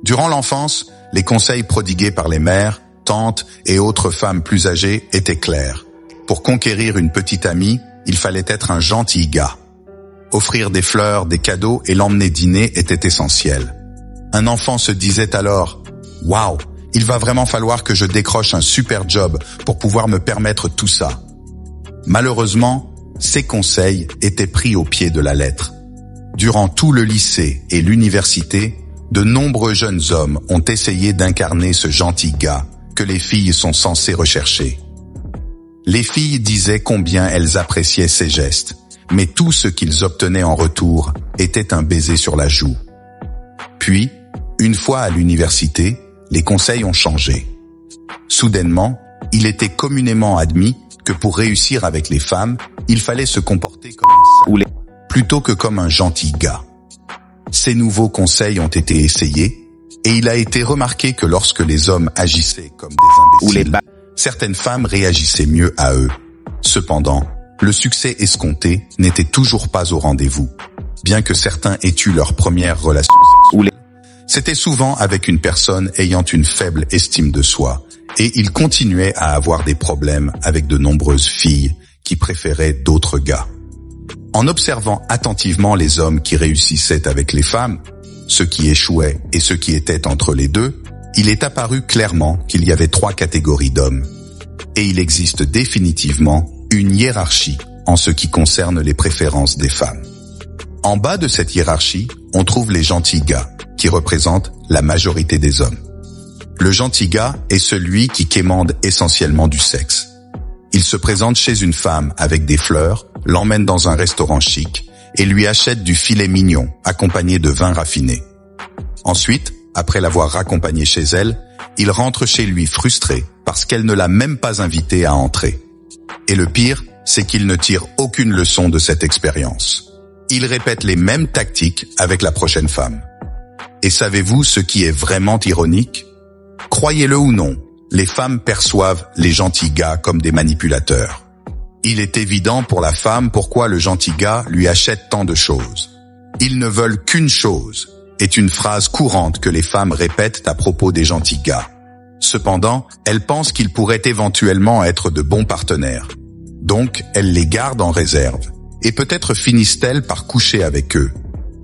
Durant l'enfance, les conseils prodigués par les mères, tantes et autres femmes plus âgées étaient clairs. Pour conquérir une petite amie, il fallait être un gentil gars. Offrir des fleurs, des cadeaux et l'emmener dîner était essentiel. Un enfant se disait alors « Waouh, il va vraiment falloir que je décroche un super job pour pouvoir me permettre tout ça. » Malheureusement, ces conseils étaient pris au pied de la lettre. Durant tout le lycée et l'université, de nombreux jeunes hommes ont essayé d'incarner ce gentil gars que les filles sont censées rechercher. Les filles disaient combien elles appréciaient ces gestes, mais tout ce qu'ils obtenaient en retour était un baiser sur la joue. Puis, une fois à l'université, les conseils ont changé. Soudainement, il était communément admis que pour réussir avec les femmes, il fallait se comporter comme un sale, plutôt que comme un gentil gars. Ces nouveaux conseils ont été essayés, et il a été remarqué que lorsque les hommes agissaient comme des imbéciles, certaines femmes réagissaient mieux à eux. Cependant, le succès escompté n'était toujours pas au rendez-vous, bien que certains aient eu leur première relation sexuelle. C'était souvent avec une personne ayant une faible estime de soi, et ils continuaient à avoir des problèmes avec de nombreuses filles qui préféraient d'autres gars. En observant attentivement les hommes qui réussissaient avec les femmes, ceux qui échouaient et ceux qui étaient entre les deux, il est apparu clairement qu'il y avait 3 catégories d'hommes. Et il existe définitivement une hiérarchie en ce qui concerne les préférences des femmes. En bas de cette hiérarchie, on trouve les gentils gars, qui représentent la majorité des hommes. Le gentil gars est celui qui quémande essentiellement du sexe. Il se présente chez une femme avec des fleurs, l'emmène dans un restaurant chic et lui achète du filet mignon accompagné de vin raffiné. Ensuite, après l'avoir raccompagnée chez elle, il rentre chez lui frustré parce qu'elle ne l'a même pas invité à entrer. Et le pire, c'est qu'il ne tire aucune leçon de cette expérience. Il répète les mêmes tactiques avec la prochaine femme. Et savez-vous ce qui est vraiment ironique ? Croyez-le ou non, les femmes perçoivent les gentils gars comme des manipulateurs. Il est évident pour la femme pourquoi le gentil gars lui achète tant de choses. Ils ne veulent qu'une chose, est une phrase courante que les femmes répètent à propos des gentils gars. Cependant, elles pensent qu'ils pourraient éventuellement être de bons partenaires. Donc, elles les gardent en réserve. Et peut-être finissent-elles par coucher avec eux.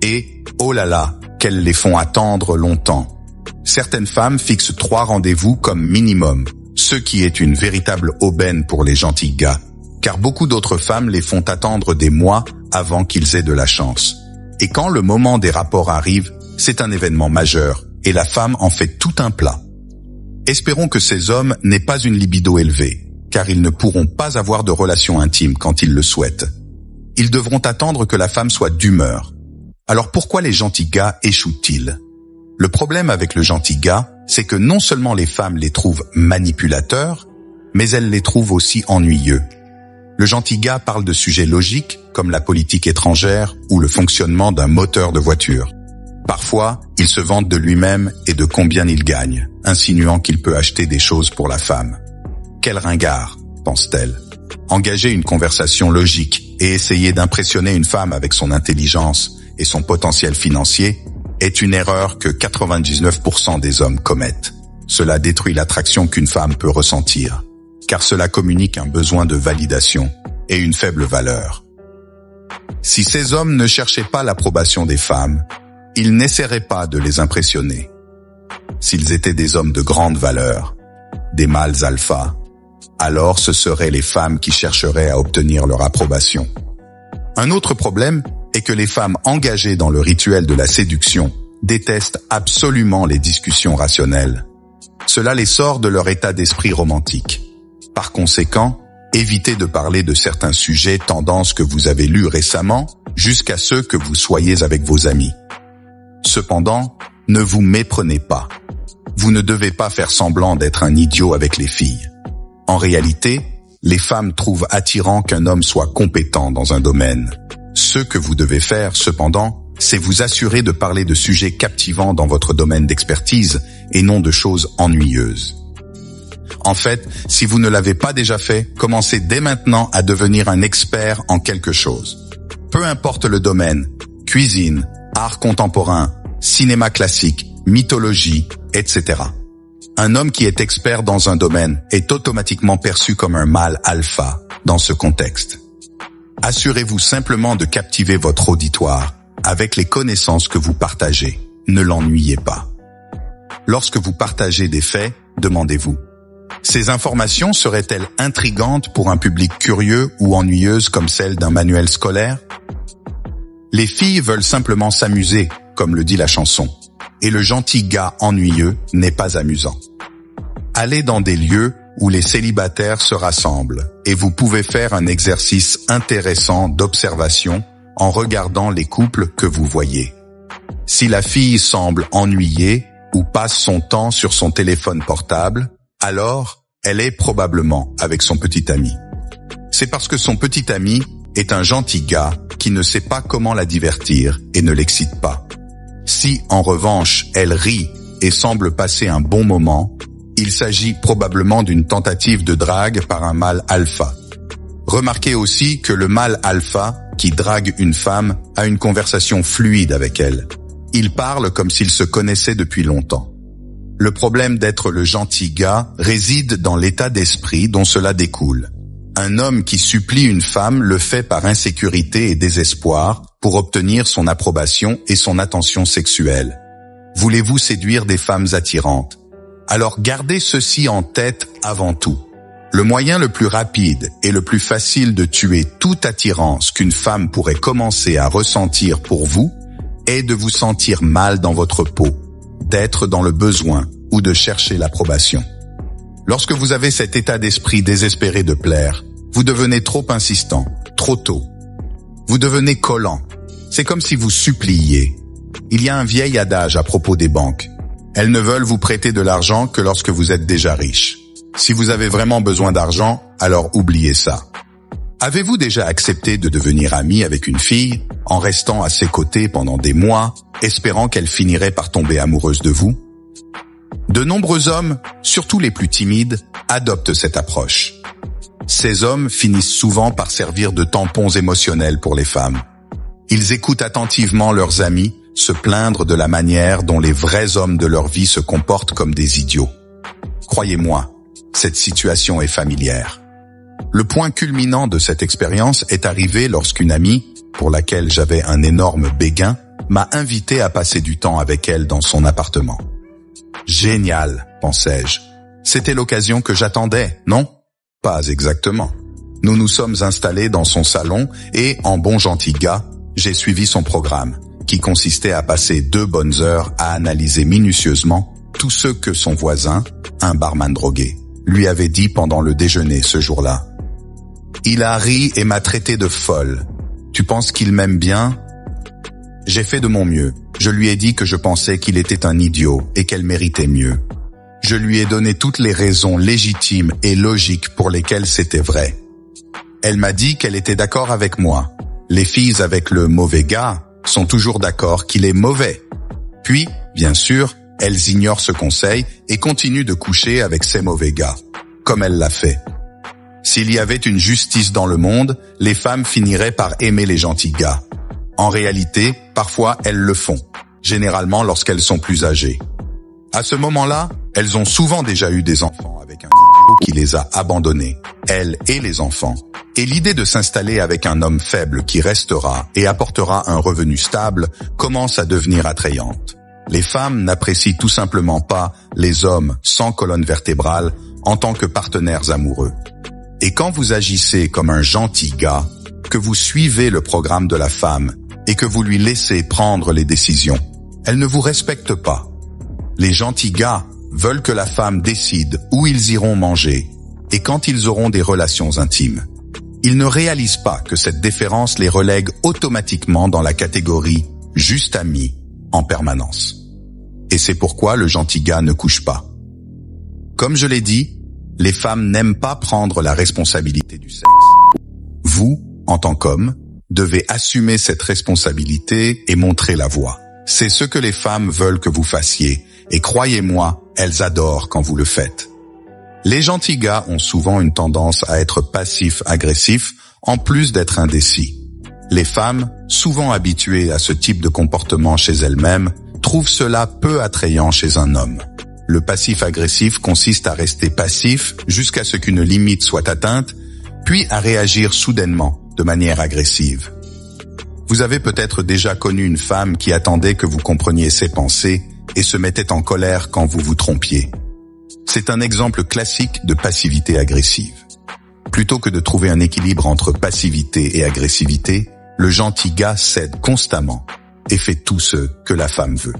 Et, oh là là, qu'elles les font attendre longtemps. Certaines femmes fixent 3 rendez-vous comme minimum, ce qui est une véritable aubaine pour les gentils gars, car beaucoup d'autres femmes les font attendre des mois avant qu'ils aient de la chance. Et quand le moment des rapports arrive, c'est un événement majeur, et la femme en fait tout un plat. Espérons que ces hommes n'aient pas une libido élevée, car ils ne pourront pas avoir de relations intimes quand ils le souhaitent. Ils devront attendre que la femme soit d'humeur. Alors pourquoi les gentils gars échouent-ils ? Le problème avec le gentil gars, c'est que non seulement les femmes les trouvent manipulateurs, mais elles les trouvent aussi ennuyeux. Le gentil gars parle de sujets logiques, comme la politique étrangère ou le fonctionnement d'un moteur de voiture. Parfois, il se vante de lui-même et de combien il gagne, insinuant qu'il peut acheter des choses pour la femme. Quel ringard, pense-t-elle. Engager une conversation logique et essayer d'impressionner une femme avec son intelligence et son potentiel financier est une erreur que 99% des hommes commettent. Cela détruit l'attraction qu'une femme peut ressentir, car cela communique un besoin de validation et une faible valeur. Si ces hommes ne cherchaient pas l'approbation des femmes, ils n'essaieraient pas de les impressionner. S'ils étaient des hommes de grande valeur, des mâles alpha, alors ce seraient les femmes qui chercheraient à obtenir leur approbation. Un autre problème est que les femmes engagées dans le rituel de la séduction détestent absolument les discussions rationnelles. Cela les sort de leur état d'esprit romantique. Par conséquent, évitez de parler de certains sujets tendances que vous avez lus récemment jusqu'à ceux que vous soyez avec vos amis. Cependant, ne vous méprenez pas. Vous ne devez pas faire semblant d'être un idiot avec les filles. En réalité, les femmes trouvent attirant qu'un homme soit compétent dans un domaine. Ce que vous devez faire, cependant, c'est vous assurer de parler de sujets captivants dans votre domaine d'expertise et non de choses ennuyeuses. En fait, si vous ne l'avez pas déjà fait, commencez dès maintenant à devenir un expert en quelque chose. Peu importe le domaine, cuisine, art contemporain, cinéma classique, mythologie, etc. Un homme qui est expert dans un domaine est automatiquement perçu comme un mâle alpha dans ce contexte. Assurez-vous simplement de captiver votre auditoire avec les connaissances que vous partagez. Ne l'ennuyez pas. Lorsque vous partagez des faits, demandez-vous: ces informations seraient-elles intrigantes pour un public curieux ou ennuyeuses comme celles d'un manuel scolaire? Les filles veulent simplement s'amuser, comme le dit la chanson, et le gentil gars ennuyeux n'est pas amusant. Allez dans des lieux où les célibataires se rassemblent et vous pouvez faire un exercice intéressant d'observation en regardant les couples que vous voyez. Si la fille semble ennuyée ou passe son temps sur son téléphone portable, alors elle est probablement avec son petit ami. C'est parce que son petit ami est un gentil gars qui ne sait pas comment la divertir et ne l'excite pas. Si, en revanche, elle rit et semble passer un bon moment, il s'agit probablement d'une tentative de drague par un mâle alpha. Remarquez aussi que le mâle alpha qui drague une femme a une conversation fluide avec elle. Il parle comme s'il se connaissait depuis longtemps. Le problème d'être le gentil gars réside dans l'état d'esprit dont cela découle. Un homme qui supplie une femme le fait par insécurité et désespoir pour obtenir son approbation et son attention sexuelle. Voulez-vous séduire des femmes attirantes? Alors gardez ceci en tête avant tout. Le moyen le plus rapide et le plus facile de tuer toute attirance qu'une femme pourrait commencer à ressentir pour vous est de vous sentir mal dans votre peau, d'être dans le besoin ou de chercher l'approbation. Lorsque vous avez cet état d'esprit désespéré de plaire, vous devenez trop insistant, trop tôt. Vous devenez collant. C'est comme si vous suppliiez. Il y a un vieil adage à propos des banques. Elles ne veulent vous prêter de l'argent que lorsque vous êtes déjà riche. Si vous avez vraiment besoin d'argent, alors oubliez ça. Avez-vous déjà accepté de devenir ami avec une fille en restant à ses côtés pendant des mois, espérant qu'elle finirait par tomber amoureuse de vous? De nombreux hommes, surtout les plus timides, adoptent cette approche. Ces hommes finissent souvent par servir de tampons émotionnels pour les femmes. Ils écoutent attentivement leurs amis se plaindre de la manière dont les vrais hommes de leur vie se comportent comme des idiots. Croyez-moi, cette situation est familière. Le point culminant de cette expérience est arrivé lorsqu'une amie, pour laquelle j'avais un énorme béguin, m'a invité à passer du temps avec elle dans son appartement. Génial, pensais-je. C'était l'occasion que j'attendais, non? Pas exactement. Nous nous sommes installés dans son salon et, en bon gentil gars, j'ai suivi son programme, qui consistait à passer 2 bonnes heures à analyser minutieusement tout ce que son voisin, un barman drogué, lui avait dit pendant le déjeuner ce jour-là. Il a ri et m'a traité de folle. Tu penses qu'il m'aime bien? J'ai fait de mon mieux. Je lui ai dit que je pensais qu'il était un idiot et qu'elle méritait mieux. Je lui ai donné toutes les raisons légitimes et logiques pour lesquelles c'était vrai. Elle m'a dit qu'elle était d'accord avec moi. Les filles avec le mauvais gars sont toujours d'accord qu'il est mauvais. Puis, bien sûr, elles ignorent ce conseil et continuent de coucher avec ces mauvais gars, comme elle l'a fait. S'il y avait une justice dans le monde, les femmes finiraient par aimer les gentils gars. En réalité, parfois elles le font, généralement lorsqu'elles sont plus âgées. À ce moment-là, elles ont souvent déjà eu des enfants avec un idiot qui les a abandonnées, elles et les enfants. Et l'idée de s'installer avec un homme faible qui restera et apportera un revenu stable commence à devenir attrayante. Les femmes n'apprécient tout simplement pas les hommes sans colonne vertébrale en tant que partenaires amoureux. Et quand vous agissez comme un gentil gars, que vous suivez le programme de la femme et que vous lui laissez prendre les décisions, elle ne vous respecte pas. Les gentils gars veulent que la femme décide où ils iront manger et quand ils auront des relations intimes. Ils ne réalisent pas que cette déférence les relègue automatiquement dans la catégorie « juste amis » en permanence. Et c'est pourquoi le gentil gars ne couche pas. Comme je l'ai dit, les femmes n'aiment pas prendre la responsabilité du sexe. Vous, en tant qu'homme, devez assumer cette responsabilité et montrer la voie. C'est ce que les femmes veulent que vous fassiez, et croyez-moi, elles adorent quand vous le faites. Les gentils gars ont souvent une tendance à être passifs-agressifs, en plus d'être indécis. Les femmes, souvent habituées à ce type de comportement chez elles-mêmes, trouve cela peu attrayant chez un homme. Le passif-agressif consiste à rester passif jusqu'à ce qu'une limite soit atteinte, puis à réagir soudainement, de manière agressive. Vous avez peut-être déjà connu une femme qui attendait que vous compreniez ses pensées et se mettait en colère quand vous vous trompiez. C'est un exemple classique de passivité agressive. Plutôt que de trouver un équilibre entre passivité et agressivité, le gentil gars cède constamment et fait tout ce que la femme veut.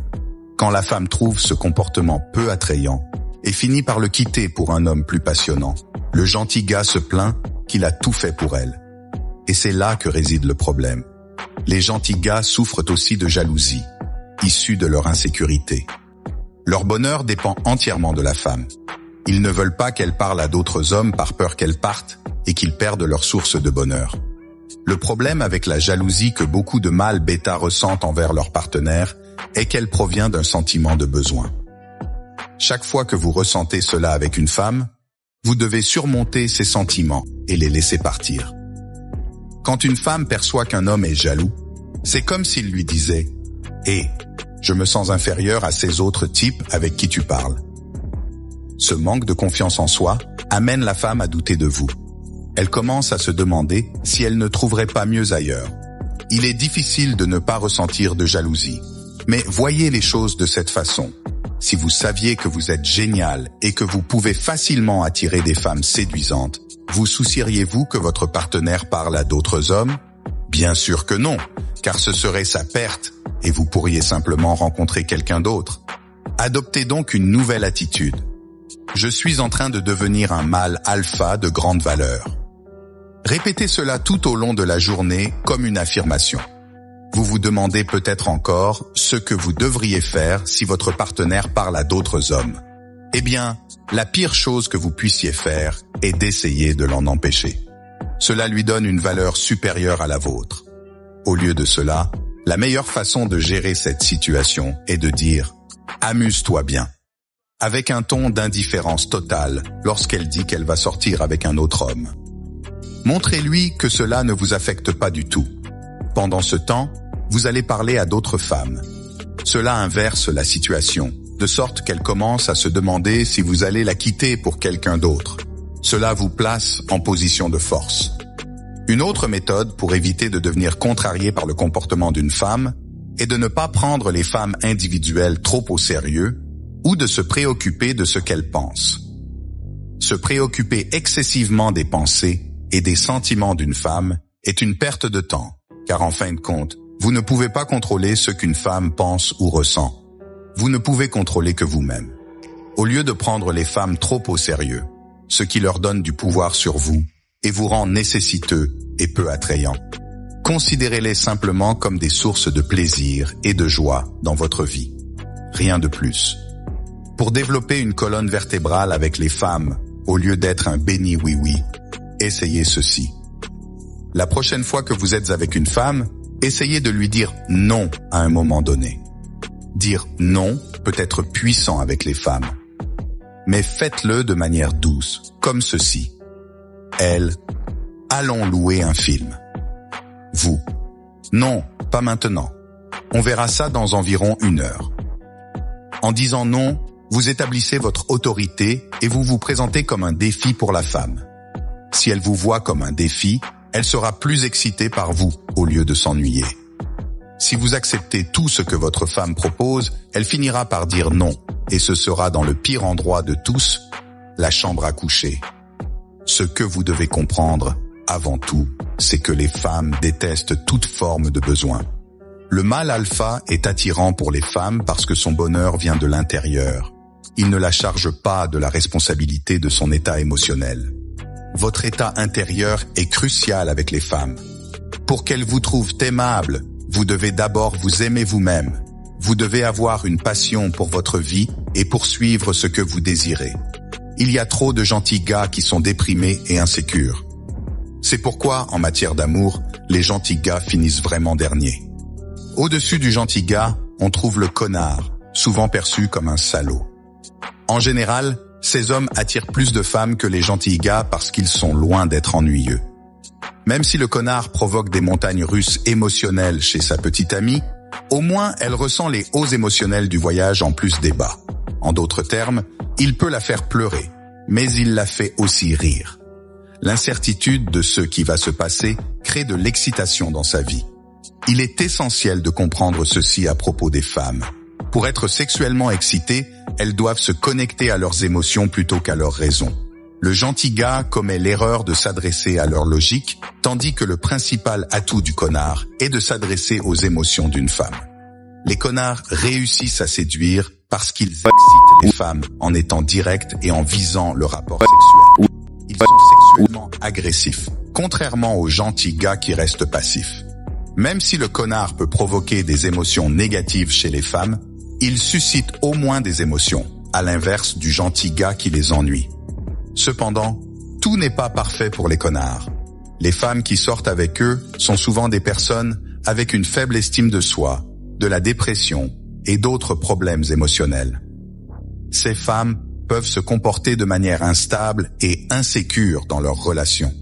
Quand la femme trouve ce comportement peu attrayant et finit par le quitter pour un homme plus passionnant, le gentil gars se plaint qu'il a tout fait pour elle. Et c'est là que réside le problème. Les gentils gars souffrent aussi de jalousie, issue de leur insécurité. Leur bonheur dépend entièrement de la femme. Ils ne veulent pas qu'elle parle à d'autres hommes par peur qu'elle parte et qu'ils perdent leur source de bonheur. Le problème avec la jalousie que beaucoup de mâles bêta ressentent envers leur partenaire est qu'elle provient d'un sentiment de besoin. Chaque fois que vous ressentez cela avec une femme, vous devez surmonter ces sentiments et les laisser partir. Quand une femme perçoit qu'un homme est jaloux, c'est comme s'il lui disait « Hé, je me sens inférieur à ces autres types avec qui tu parles. » Ce manque de confiance en soi amène la femme à douter de vous. Elle commence à se demander si elle ne trouverait pas mieux ailleurs. Il est difficile de ne pas ressentir de jalousie. Mais voyez les choses de cette façon. Si vous saviez que vous êtes génial et que vous pouvez facilement attirer des femmes séduisantes, vous soucieriez-vous que votre partenaire parle à d'autres hommes? Bien sûr que non, car ce serait sa perte et vous pourriez simplement rencontrer quelqu'un d'autre. Adoptez donc une nouvelle attitude. Je suis en train de devenir un mâle alpha de grande valeur. Répétez cela tout au long de la journée comme une affirmation. Vous vous demandez peut-être encore ce que vous devriez faire si votre partenaire parle à d'autres hommes. Eh bien, la pire chose que vous puissiez faire est d'essayer de l'en empêcher. Cela lui donne une valeur supérieure à la vôtre. Au lieu de cela, la meilleure façon de gérer cette situation est de dire « Amuse-toi bien », avec un ton d'indifférence totale lorsqu'elle dit qu'elle va sortir avec un autre homme. Montrez-lui que cela ne vous affecte pas du tout. Pendant ce temps, vous allez parler à d'autres femmes. Cela inverse la situation, de sorte qu'elle commence à se demander si vous allez la quitter pour quelqu'un d'autre. Cela vous place en position de force. Une autre méthode pour éviter de devenir contrarié par le comportement d'une femme est de ne pas prendre les femmes individuelles trop au sérieux ou de se préoccuper de ce qu'elles pensent. Se préoccuper excessivement des pensées et des sentiments d'une femme est une perte de temps, car en fin de compte, vous ne pouvez pas contrôler ce qu'une femme pense ou ressent. Vous ne pouvez contrôler que vous-même. Au lieu de prendre les femmes trop au sérieux, ce qui leur donne du pouvoir sur vous et vous rend nécessiteux et peu attrayant, considérez-les simplement comme des sources de plaisir et de joie dans votre vie. Rien de plus. Pour développer une colonne vertébrale avec les femmes, au lieu d'être un béni oui-oui, essayez ceci. La prochaine fois que vous êtes avec une femme, essayez de lui dire non à un moment donné. Dire non peut être puissant avec les femmes. Mais faites-le de manière douce, comme ceci. Elle, allons louer un film. Vous, non, pas maintenant. On verra ça dans environ 1 heure. En disant non, vous établissez votre autorité et vous vous présentez comme un défi pour la femme. Si elle vous voit comme un défi, elle sera plus excitée par vous au lieu de s'ennuyer. Si vous acceptez tout ce que votre femme propose, elle finira par dire non, et ce sera dans le pire endroit de tous, la chambre à coucher. Ce que vous devez comprendre, avant tout, c'est que les femmes détestent toute forme de besoin. Le mâle alpha est attirant pour les femmes parce que son bonheur vient de l'intérieur. Il ne la charge pas de la responsabilité de son état émotionnel. Votre état intérieur est crucial avec les femmes. Pour qu'elles vous trouvent aimable, vous devez d'abord vous aimer vous-même. Vous devez avoir une passion pour votre vie et poursuivre ce que vous désirez. Il y a trop de gentils gars qui sont déprimés et insécures. C'est pourquoi, en matière d'amour, les gentils gars finissent vraiment derniers. Au-dessus du gentil gars, on trouve le connard, souvent perçu comme un salaud. En général, ces hommes attirent plus de femmes que les gentils gars parce qu'ils sont loin d'être ennuyeux. Même si le connard provoque des montagnes russes émotionnelles chez sa petite amie, Au moins, elle ressent les hauts émotionnels du voyage en plus des bas. En d'autres termes, il peut la faire pleurer, mais il la fait aussi rire. L'incertitude de ce qui va se passer crée de l'excitation dans sa vie. Il est essentiel de comprendre ceci à propos des femmes. Pour être sexuellement excitées, elles doivent se connecter à leurs émotions plutôt qu'à leurs raisons. Le gentil gars commet l'erreur de s'adresser à leur logique, tandis que le principal atout du connard est de s'adresser aux émotions d'une femme. Les connards réussissent à séduire parce qu'ils excitent les femmes en étant directs et en visant le rapport sexuel. Ils sont sexuellement agressifs, contrairement aux gentils gars qui restent passifs. Même si le connard peut provoquer des émotions négatives chez les femmes, il suscite au moins des émotions, à l'inverse du gentil gars qui les ennuie. Cependant, tout n'est pas parfait pour les connards. Les femmes qui sortent avec eux sont souvent des personnes avec une faible estime de soi, de la dépression et d'autres problèmes émotionnels. Ces femmes peuvent se comporter de manière instable et insécure dans leurs relations,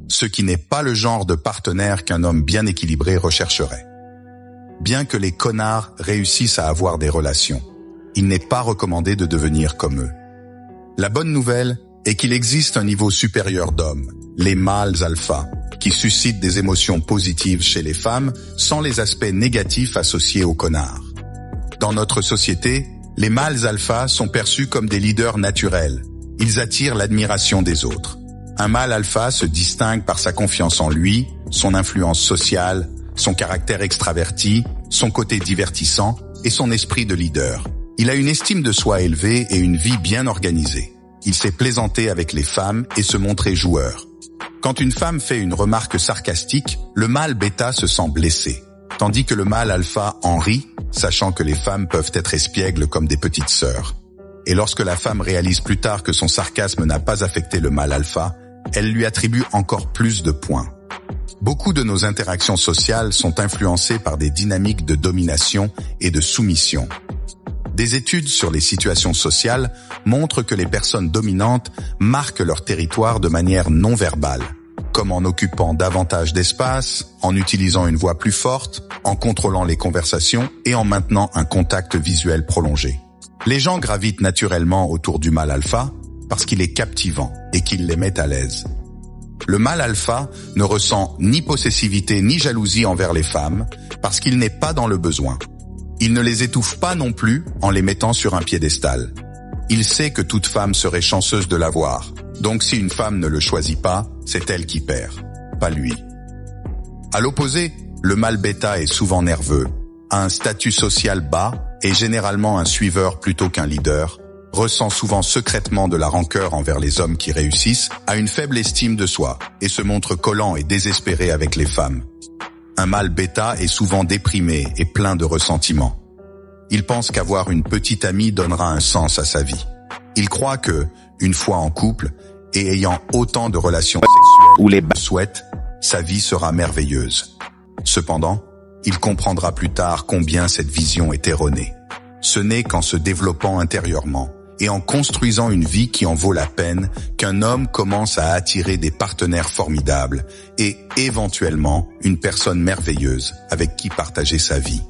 ce qui n'est pas le genre de partenaire qu'un homme bien équilibré rechercherait. Bien que les connards réussissent à avoir des relations, il n'est pas recommandé de devenir comme eux. La bonne nouvelle est qu'il existe un niveau supérieur d'hommes, les mâles alpha, qui suscitent des émotions positives chez les femmes sans les aspects négatifs associés aux connards. Dans notre société, les mâles alpha sont perçus comme des leaders naturels. Ils attirent l'admiration des autres. Un mâle alpha se distingue par sa confiance en lui, son influence sociale, son caractère extraverti, son côté divertissant et son esprit de leader. Il a une estime de soi élevée et une vie bien organisée. Il sait plaisanter avec les femmes et se montrer joueur. Quand une femme fait une remarque sarcastique, le mâle bêta se sent blessé, tandis que le mâle alpha en rit, sachant que les femmes peuvent être espiègles comme des petites sœurs. Et lorsque la femme réalise plus tard que son sarcasme n'a pas affecté le mâle alpha, elle lui attribue encore plus de points. Beaucoup de nos interactions sociales sont influencées par des dynamiques de domination et de soumission. Des études sur les situations sociales montrent que les personnes dominantes marquent leur territoire de manière non verbale, comme en occupant davantage d'espace, en utilisant une voix plus forte, en contrôlant les conversations et en maintenant un contact visuel prolongé. Les gens gravitent naturellement autour du mâle alpha parce qu'il est captivant et qu'il les met à l'aise. Le mâle alpha ne ressent ni possessivité ni jalousie envers les femmes parce qu'il n'est pas dans le besoin. Il ne les étouffe pas non plus en les mettant sur un piédestal. Il sait que toute femme serait chanceuse de l'avoir. Donc si une femme ne le choisit pas, c'est elle qui perd, pas lui. À l'opposé, le mâle bêta est souvent nerveux, a un statut social bas et généralement un suiveur plutôt qu'un leader, ressent souvent secrètement de la rancœur envers les hommes qui réussissent, a une faible estime de soi et se montre collant et désespéré avec les femmes. Un mâle bêta est souvent déprimé et plein de ressentiment. Il pense qu'avoir une petite amie donnera un sens à sa vie. Il croit que, une fois en couple, et ayant autant de relations sexuelles qu'il souhaite, sa vie sera merveilleuse. Cependant, il comprendra plus tard combien cette vision est erronée. Ce n'est qu'en se développant intérieurement et en construisant une vie qui en vaut la peine qu'un homme commence à attirer des partenaires formidables et, éventuellement, une personne merveilleuse avec qui partager sa vie.